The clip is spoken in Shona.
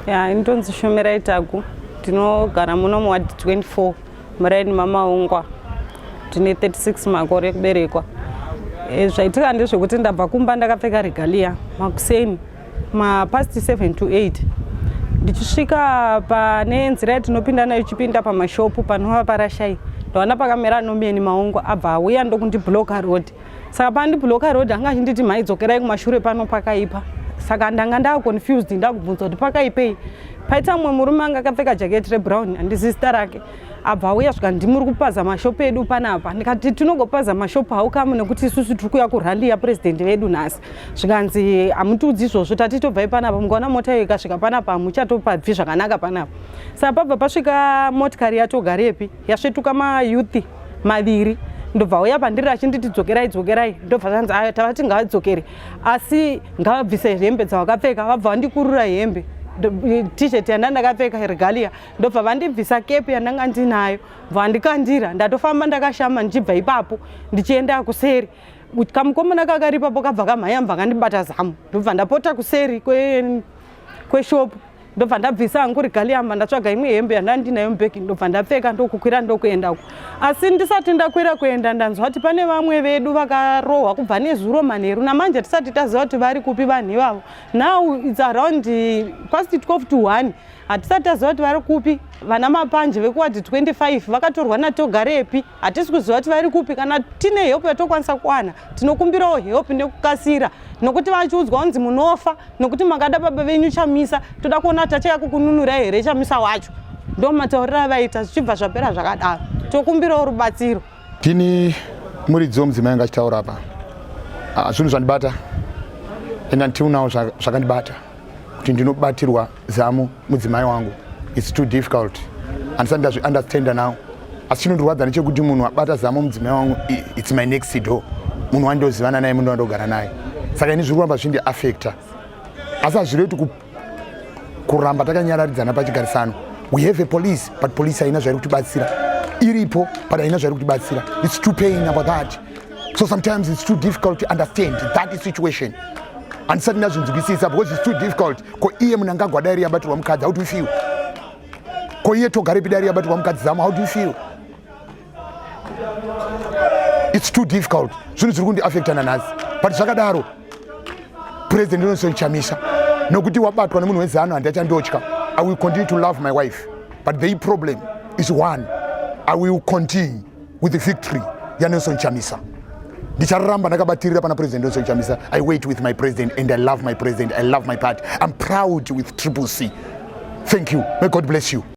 Ndonzi Shumira Itagu, tinogara muno muward 24 muraini mamaungwa, tine 36 makore kuberekwa. Zvaitika ndezvekuti ndabva kumba ndakapfeka regalia makuseni past 7 to 8 ndichisvika pane nzira yatinopinda nayo ichipinda pamashopu panova parashai ndaona pakamera nomeni maungwa abva auya ndokundibloka road. Saka pandibloka road anga achinditi mhaidzokerai kumashure pano pakaipa. Saka ndanga ndakonfused ndakubvunza kuti pakaipei. Paita mumwe murume anga akapfeka jaketi rebrown handizivi zita rake. Abva auya svika ndimuri kupaza mashopu edu panapa. Ndikati tinogopaza mashopu haukamu nekuti isusu tiri kuuya kurali yapurezidendi vedu nhasi. Zvikanzi hamutiudzi izvozvo tatitobvai panapa mukaona mota iyo ikasvika panapa hamuchatobvi zvakanaka panapa. Saka pabva pasvika motikari yatogarepi yasvetuka mayuthi maviri. Ndobva auya pandiri achinditi dzokerai ndobva zvanzi aya tavati ngavadzokere asi ngavabvise hembe dzavakapfeka. Vabva vandikurura hembe t-shirt yanda ndakapfeka regalia ndobva vandibvisa kepi yandanga ndinayo vandikandira ndatofamba ndakashama ndichibva ipapo ndichienda kuseri. Kamukomana kakaripapo kabva kamhanya mbva kandibata zamu ndobva ndapota kuseri kweshopu ndobva ndabvisa hangu regalia mba ndatsvaga imwe hembe yandandinayo mubhegi ndobva ndapfeka ndokukwira ndokuendako. Asi ndisati ndakwira kuenda ndanzwa kuti pane vamwe vedu vakarohwa kubva nezuro manheru namanje tisati taziva kuti vari kupi vanhu ivavo. Now it's around past 12 to 1 hatisati taziva kuti vari kupi. Vana mapanje vekuwadi 25 vakatorwa natogarepi hatisi kuziva kuti vari kupi. Kana tine help yatokwanisa kuwana tinokumbirawo help nekukasira nokuti vachiudzwa kunzi munofa nokuti makada baba venyu chamisa toda kuona tachaya kukununura here chamisa wacho. Ndo matauriro avaita zvichibva zvapera zvakadaro tokumbirawo rubatsiro. Tini muridzo mudzimai anga achitaura apa zvinhu zvandibata enda nditiunawo zvakandibata kuti ndinobatirwa zamu mudzimai wangu. It's too difficult andisati ndazviunderstanda now. Asi chinondirwadza nechekuti munhu abata zamu mudzimai wangu it's my next door. Munhu wandozivana naye munhu wandogara naye. Saka ini zviri kuramba zvindiafecta. Asi hazvireti kuramba takanyararidzana pachigarisano. We have a police, but police haina zvairi kutibatsira. Iripo, but haina zvairi kutibatsira. It's too pain about that. So sometimes it's too difficult to understand that situation. Andisati ndazvinzwisisa because it's too difficult. Ko iye munhu anga agwadairi abatirwa mukadzi, how do you feel? Ko iye togarepi dairi abatirwa mukadzi zamu, how do you feel? It's too difficult. Zvinhu zviri kundiafecta nanhasi. But zvakadaro President unosochamisa nokuti wabatwa nemunhu wezano handachandotya. I will continue to love my wife, but the problem is one. I will continue with the victory ya Nelson Chamisa. Ndicharamba ndakabatirira pana President Nelson Chamisa. I wait with my president and I love my president. I love my party. I'm proud with Triple C. Thank you. May God bless you.